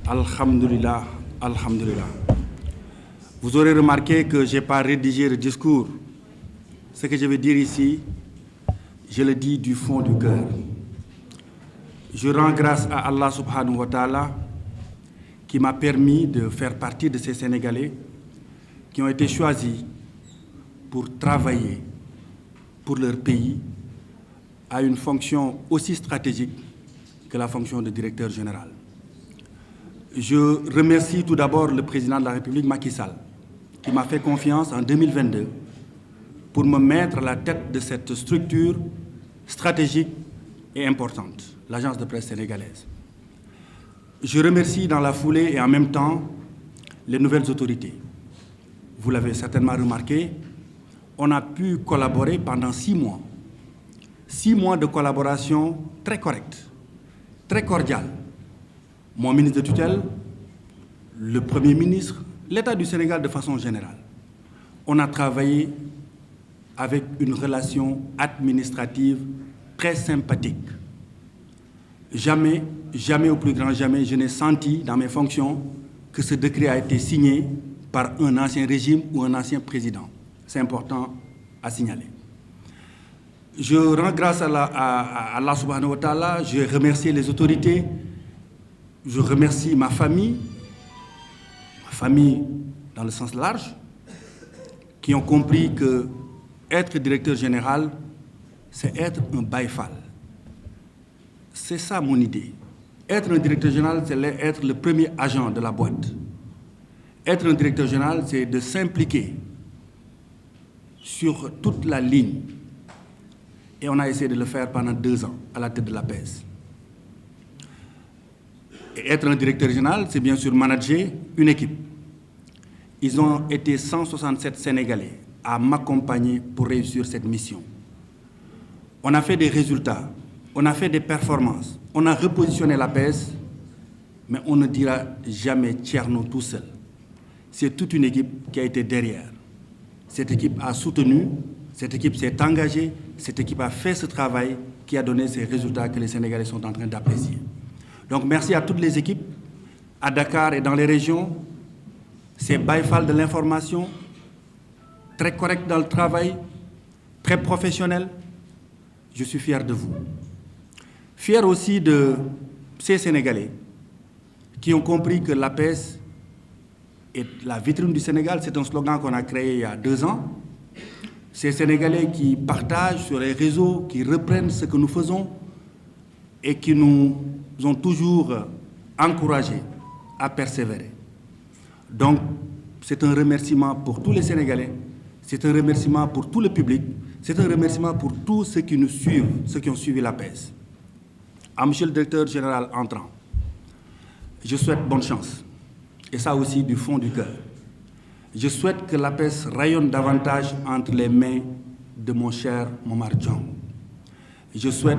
Alhamdulillah, Alhamdulillah. Vous aurez remarqué que je n'ai pas rédigé le discours. Ce que je vais dire ici, je le dis du fond du cœur. Je rends grâce à Allah subhanahu wa ta'ala qui m'a permis de faire partie de ces Sénégalais qui ont été choisis pour travailler pour leur pays à une fonction aussi stratégique que la fonction de directeur général. Je remercie tout d'abord le président de la République, Macky Sall, qui m'a fait confiance en 2022 pour me mettre à la tête de cette structure stratégique et importante, l'agence de presse sénégalaise. Je remercie dans la foulée et en même temps les nouvelles autorités. Vous l'avez certainement remarqué, on a pu collaborer pendant 6 mois. 6 mois de collaboration très correcte, très cordiale. Mon ministre de tutelle, le Premier ministre, l'État du Sénégal de façon générale. On a travaillé avec une relation administrative très sympathique. Jamais, jamais au plus grand jamais, je n'ai senti dans mes fonctions que ce décret a été signé par un ancien régime ou un ancien président. C'est important à signaler. Je rends grâce à Allah subhanahu wa ta'ala, je remercie les autorités, je remercie ma famille dans le sens large, qui ont compris que être directeur général, c'est être un Baye Fall. C'est ça mon idée. Être un directeur général, c'est être le premier agent de la boîte. Être un directeur général, c'est de s'impliquer sur toute la ligne. Et on a essayé de le faire pendant 2 ans à la tête de l'APS. Et être un directeur général, c'est bien sûr manager une équipe. Ils ont été 167 Sénégalais à m'accompagner pour réussir cette mission. On a fait des résultats, on a fait des performances, on a repositionné l'APS, mais on ne dira jamais Thierno tout seul. C'est toute une équipe qui a été derrière. Cette équipe a soutenu, cette équipe s'est engagée, cette équipe a fait ce travail qui a donné ces résultats que les Sénégalais sont en train d'apprécier. Donc merci à toutes les équipes, à Dakar et dans les régions, ces Baye Fall de l'information, très corrects dans le travail, très professionnels. Je suis fier de vous. Fier aussi de ces Sénégalais qui ont compris que l'APS est la vitrine du Sénégal. C'est un slogan qu'on a créé il y a 2 ans. Ces Sénégalais qui partagent sur les réseaux, qui reprennent ce que nous faisons et qui nous ont toujours encouragés à persévérer. Donc, c'est un remerciement pour tous les Sénégalais, c'est un remerciement pour tout le public, c'est un remerciement pour tous ceux qui nous suivent, ceux qui ont suivi l'APS. À monsieur le directeur général entrant, je souhaite bonne chance, et ça aussi du fond du cœur. Je souhaite que l'APS rayonne davantage entre les mains de mon cher Momar Diong. Je souhaite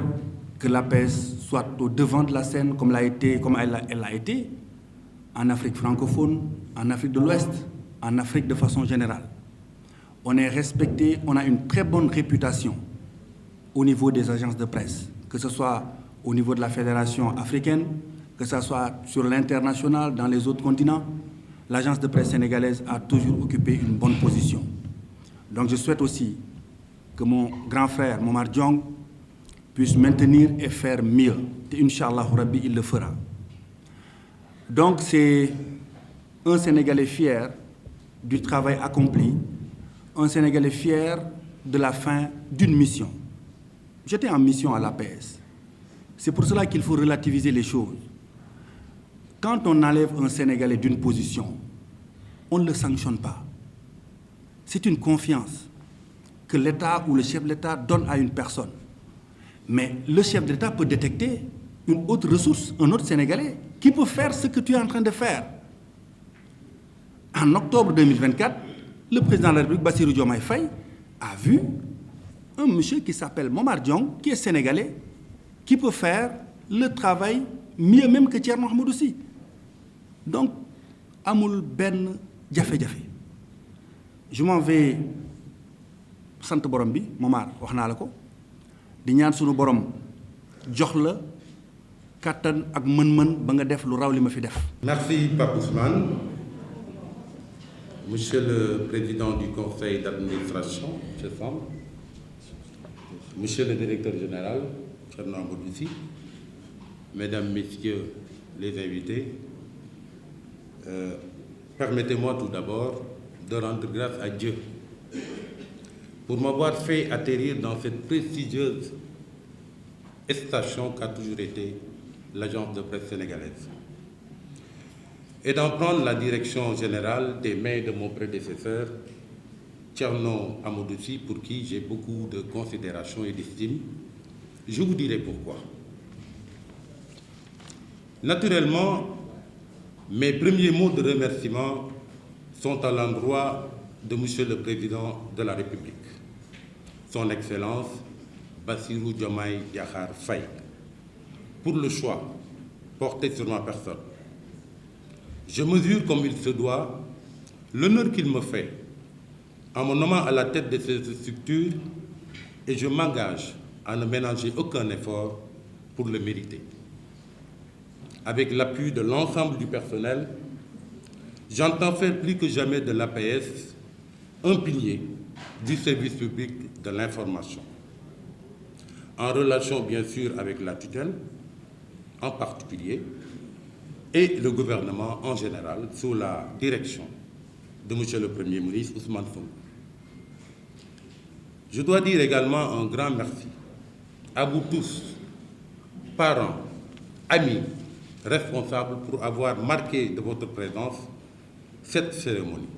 que l'APS soit au devant de la scène comme elle l'a été en Afrique francophone, en Afrique de l'Ouest, en Afrique de façon générale. On est respecté, on a une très bonne réputation au niveau des agences de presse, que ce soit au niveau de la Fédération africaine, que ce soit sur l'international, dans les autres continents. L'agence de presse sénégalaise a toujours occupé une bonne position. Donc je souhaite aussi que mon grand frère, Momar Diong, puisse maintenir et faire mieux. Et Inch'Allah Rabbi, il le fera. Donc c'est un Sénégalais fier du travail accompli, un Sénégalais fier de la fin d'une mission. J'étais en mission à l'APS. C'est pour cela qu'il faut relativiser les choses. Quand on enlève un Sénégalais d'une position, on ne le sanctionne pas. C'est une confiance que l'État ou le chef de l'État donne à une personne. Mais le chef de l'État peut détecter une autre ressource, un autre Sénégalais, qui peut faire ce que tu es en train de faire. En octobre 2024, le président de la République, Bassirou Diomaye Faye, a vu un monsieur qui s'appelle Momar Diong, qui est sénégalais, qui peut faire le travail mieux même que Thierno Mohamed aussi. Donc, amul ben jafe-jafe. Je m'en vais sant borom bi Momar wax naa la ko di ñaan sunu borom jox la kattan ak mën-mën ba nga def lu raw li ma fi def. Merci Pape Ousmane. Monsieur le Président du Conseil d'administration, je semble. Monsieur le Directeur général, Thierno Amadou Sy, Mesdames, Messieurs les invités, permettez-moi tout d'abord de rendre grâce à Dieu pour m'avoir fait atterrir dans cette prestigieuse station qu'a toujours été l'agence de presse sénégalaise et d'en prendre la direction générale des mains de mon prédécesseur, Thierno Amadou Sy, pour qui j'ai beaucoup de considération et d'estime. Je vous dirai pourquoi. Naturellement, mes premiers mots de remerciement sont à l'endroit de Monsieur le Président de la République, Son Excellence Bassirou Diomaye Diakhar Faye, pour le choix porté sur ma personne. Je mesure comme il se doit l'honneur qu'il me fait en me nommant à la tête de cette structure et je m'engage à ne ménager aucun effort pour le mériter. Avec l'appui de l'ensemble du personnel, j'entends faire plus que jamais de l'APS un pilier du service public de l'information, en relation bien sûr avec la tutelle en particulier et le gouvernement en général sous la direction de Monsieur le Premier ministre Ousmane Sonko. Je dois dire également un grand merci à vous tous, parents, amis, responsables, pour avoir marqué de votre présence cette cérémonie.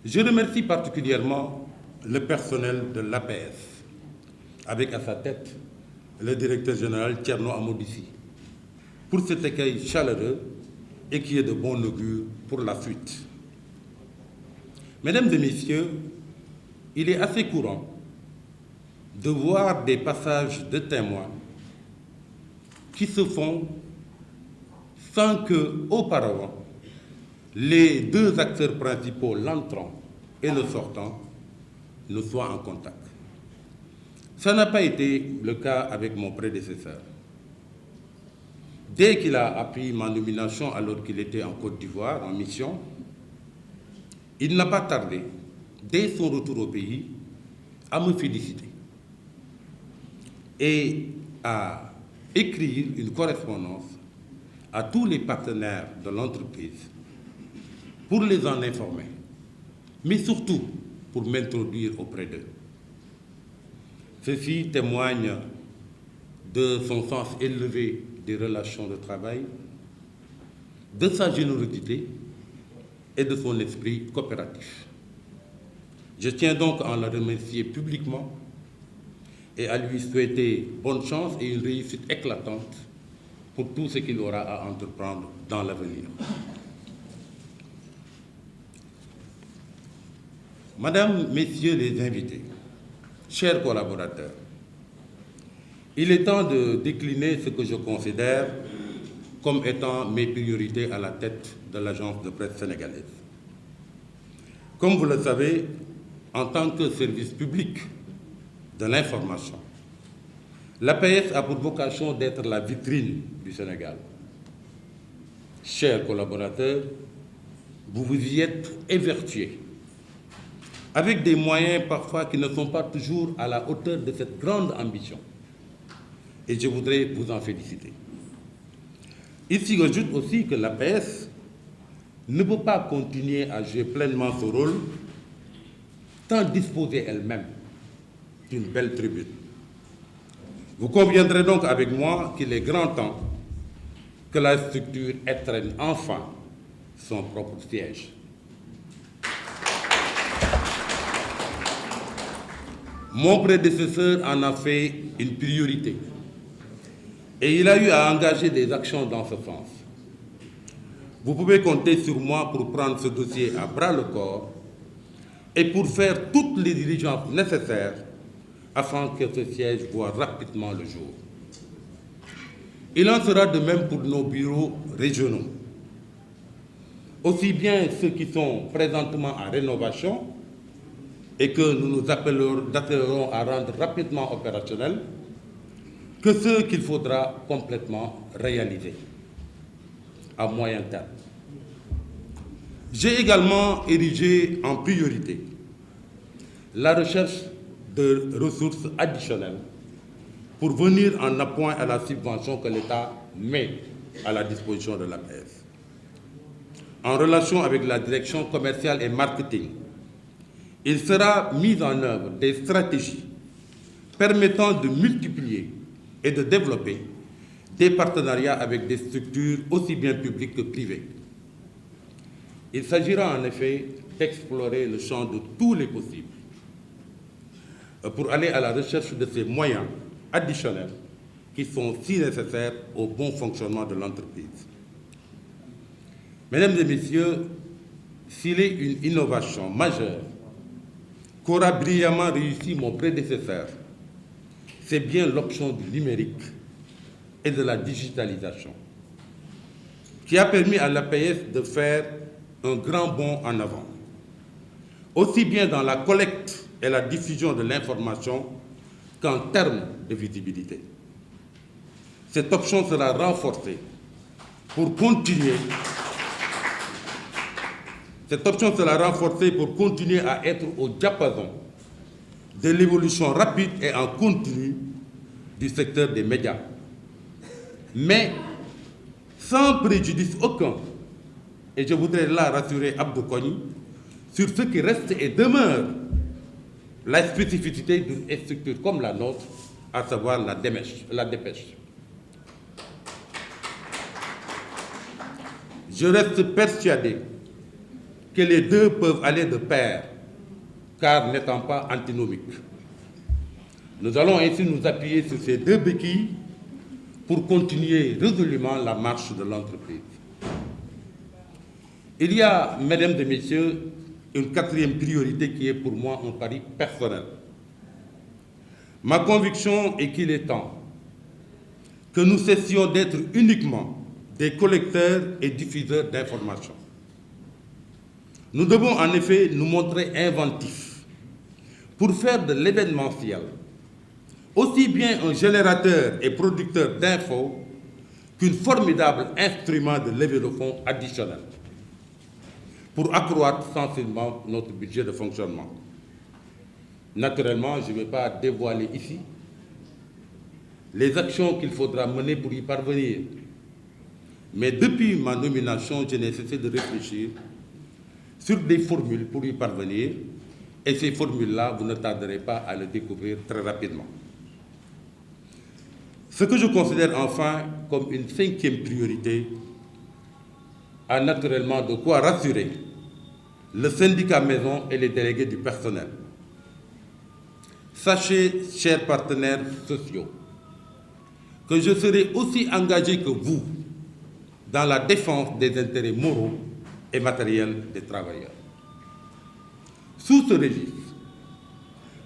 Je remercie particulièrement le personnel de l'APS, avec à sa tête le directeur général Thierno Amadou Sy, pour cet accueil chaleureux et qui est de bon augure pour la suite. Mesdames et messieurs, il est assez courant de voir des passages de témoins qui se font sans que, auparavant, les deux acteurs principaux, l'entrant et le sortant, ne soient en contact. Ça n'a pas été le cas avec mon prédécesseur. Dès qu'il a appris ma nomination alors qu'il était en Côte d'Ivoire en mission, il n'a pas tardé, dès son retour au pays, à me féliciter et à écrire une correspondance à tous les partenaires de l'entreprise pour les en informer, mais surtout pour m'introduire auprès d'eux. Ceci témoigne de son sens élevé des relations de travail, de sa générosité et de son esprit coopératif. Je tiens donc à le remercier publiquement et à lui souhaiter bonne chance et une réussite éclatante pour tout ce qu'il aura à entreprendre dans l'avenir. Madame, Messieurs les invités, chers collaborateurs, il est temps de décliner ce que je considère comme étant mes priorités à la tête de l'agence de presse sénégalaise. Comme vous le savez, en tant que service public de l'information, l'APS a pour vocation d'être la vitrine du Sénégal. Chers collaborateurs, vous vous y êtes évertués, avec des moyens parfois qui ne sont pas toujours à la hauteur de cette grande ambition. Et je voudrais vous en féliciter. Ici, j'ajoute aussi que l'APS ne peut pas continuer à jouer pleinement ce rôle sans disposer elle-même d'une belle tribune. Vous conviendrez donc avec moi qu'il est grand temps que la structure étrenne enfin son propre siège. Mon prédécesseur en a fait une priorité et il a eu à engager des actions dans ce sens. Vous pouvez compter sur moi pour prendre ce dossier à bras-le-corps et pour faire toutes les diligences nécessaires afin que ce siège voie rapidement le jour. Il en sera de même pour nos bureaux régionaux. Aussi bien ceux qui sont présentement en rénovation et que nous nous appellerons à rendre rapidement opérationnels, que ceux qu'il faudra complètement réaliser à moyen terme. J'ai également érigé en priorité la recherche de ressources additionnelles pour venir en appoint à la subvention que l'État met à la disposition de l'APS. En relation avec la direction commerciale et marketing, il sera mis en œuvre des stratégies permettant de multiplier et de développer des partenariats avec des structures aussi bien publiques que privées. Il s'agira en effet d'explorer le champ de tous les possibles pour aller à la recherche de ces moyens additionnels qui sont si nécessaires au bon fonctionnement de l'entreprise. Mesdames et messieurs, s'il est une innovation majeure qu'aura brillamment réussi mon prédécesseur, c'est bien l'option du numérique et de la digitalisation qui a permis à l'APS de faire un grand bond en avant, aussi bien dans la collecte et la diffusion de l'information qu'en termes de visibilité. Cette option sera renforcée pour continuer à être au diapason de l'évolution rapide et en continu du secteur des médias, mais sans préjudice aucun. Et je voudrais là rassurer Abdou Kony sur ce qui reste et demeure la spécificité d'une structure comme la nôtre, à savoir la dépêche. Je reste persuadé que les deux peuvent aller de pair, car n'étant pas antinomiques. Nous allons ainsi nous appuyer sur ces deux béquilles pour continuer résolument la marche de l'entreprise. Il y a, mesdames et messieurs, une quatrième priorité qui est pour moi un pari personnel. Ma conviction est qu'il est temps que nous cessions d'être uniquement des collecteurs et diffuseurs d'informations. Nous devons en effet nous montrer inventifs pour faire de l'événementiel aussi bien un générateur et producteur d'infos qu'un formidable instrument de levée de fonds additionnel pour accroître sensiblement notre budget de fonctionnement. Naturellement, je ne vais pas dévoiler ici les actions qu'il faudra mener pour y parvenir. Mais depuis ma nomination, je n'ai cessé de réfléchir sur des formules pour y parvenir, et ces formules-là, vous ne tarderez pas à les découvrir très rapidement. Ce que je considère enfin comme une cinquième priorité a naturellement de quoi rassurer le syndicat maison et les délégués du personnel. Sachez, chers partenaires sociaux, que je serai aussi engagé que vous dans la défense des intérêts moraux et matériels des travailleurs. Sous ce registre,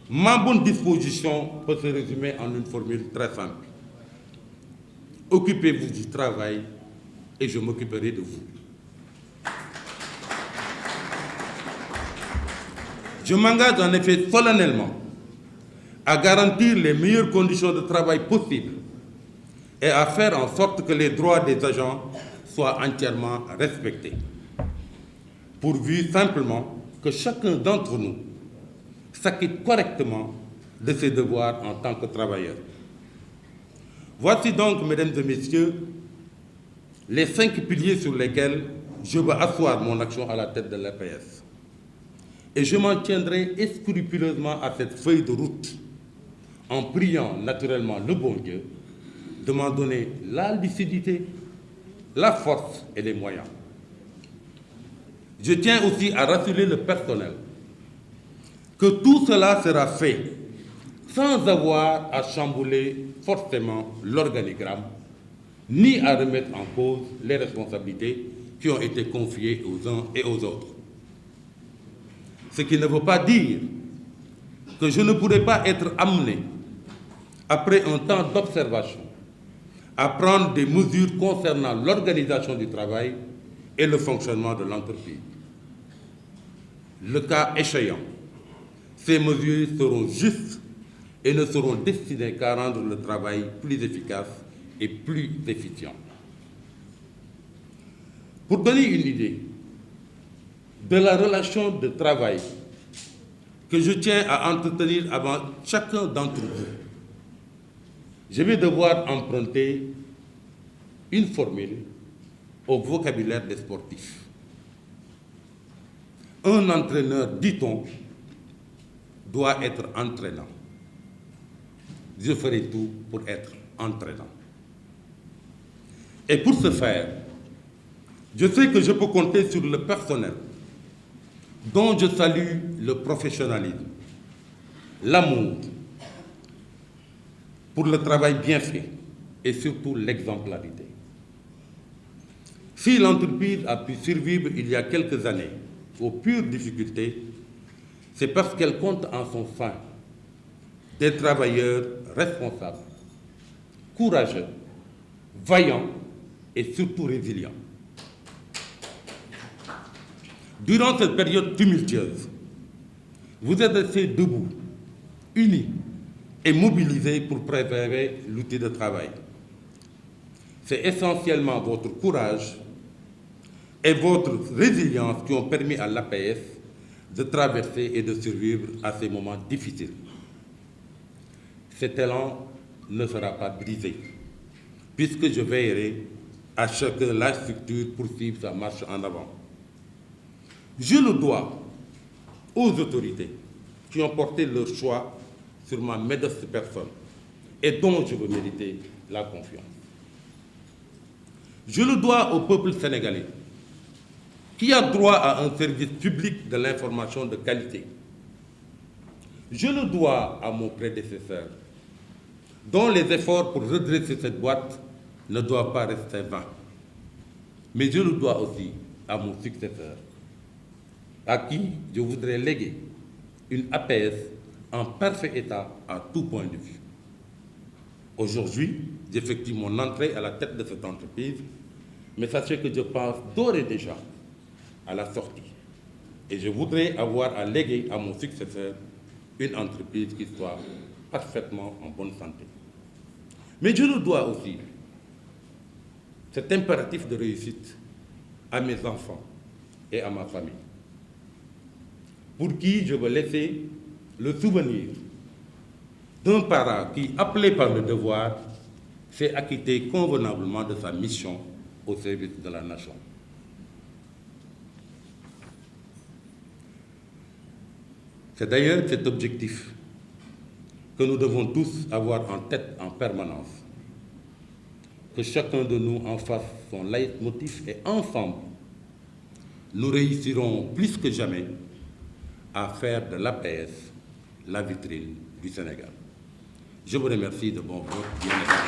ma bonne disposition peut se résumer en une formule très simple. Occupez-vous du travail et je m'occuperai de vous. Je m'engage en effet solennellement à garantir les meilleures conditions de travail possibles et à faire en sorte que les droits des agents soient entièrement respectés, pourvu simplement que chacun d'entre nous s'acquitte correctement de ses devoirs en tant que travailleur. Voici donc, mesdames et messieurs, les 5 piliers sur lesquels je veux asseoir mon action à la tête de l'APS. Et je m'en tiendrai scrupuleusement à cette feuille de route, en priant naturellement le bon Dieu de m'en donner la lucidité, la force et les moyens. Je tiens aussi à rassurer le personnel que tout cela sera fait sans avoir à chambouler forcément l'organigramme, ni à remettre en cause les responsabilités qui ont été confiées aux uns et aux autres. Ce qui ne veut pas dire que je ne pourrais pas être amené, après un temps d'observation, à prendre des mesures concernant l'organisation du travail et le fonctionnement de l'entreprise. Le cas échéant, ces mesures seront justes et ne seront destinées qu'à rendre le travail plus efficace et plus efficient. Pour donner une idée de la relation de travail que je tiens à entretenir avant chacun d'entre vous, je vais devoir emprunter une formule au vocabulaire des sportifs. Un entraîneur, dit-on, doit être entraînant. Je ferai tout pour être entraînant. Et pour ce faire, je sais que je peux compter sur le personnel, dont je salue le professionnalisme, l'amour pour le travail bien fait et surtout l'exemplarité. Si l'entreprise a pu survivre il y a quelques années aux pures difficultés, c'est parce qu'elle compte en son sein des travailleurs responsables, courageux, vaillants et surtout résilients. Durant cette période tumultueuse, vous êtes restés debout, unis et mobilisés pour préserver l'outil de travail. C'est essentiellement votre courage et votre résilience qui ont permis à l'APS de traverser et de survivre à ces moments difficiles. Cet élan ne sera pas brisé, puisque je veillerai à ce que la structure poursuive sa marche en avant. Je le dois aux autorités qui ont porté leur choix sur ma modeste personne et dont je veux mériter la confiance. Je le dois au peuple sénégalais qui a droit à un service public de l'information de qualité. Je le dois à mon prédécesseur, dont les efforts pour redresser cette boîte ne doivent pas rester vains. Mais je le dois aussi à mon successeur, à qui je voudrais léguer une APS en parfait état à tout point de vue. Aujourd'hui, j'effectue mon entrée à la tête de cette entreprise, mais sachez que je pense d'ores et déjà à la sortie. Et je voudrais avoir à léguer à mon successeur une entreprise qui soit parfaitement en bonne santé. Mais je le dois aussi, cet impératif de réussite, à mes enfants et à ma famille, pour qui je veux laisser le souvenir d'un parent qui, appelé par le devoir, s'est acquitté convenablement de sa mission au service de la nation. C'est d'ailleurs cet objectif que nous devons tous avoir en tête en permanence, que chacun de nous en fasse son leitmotiv et ensemble, nous réussirons plus que jamais à faire de l'APS la vitrine du Sénégal. Je vous remercie de bon vote.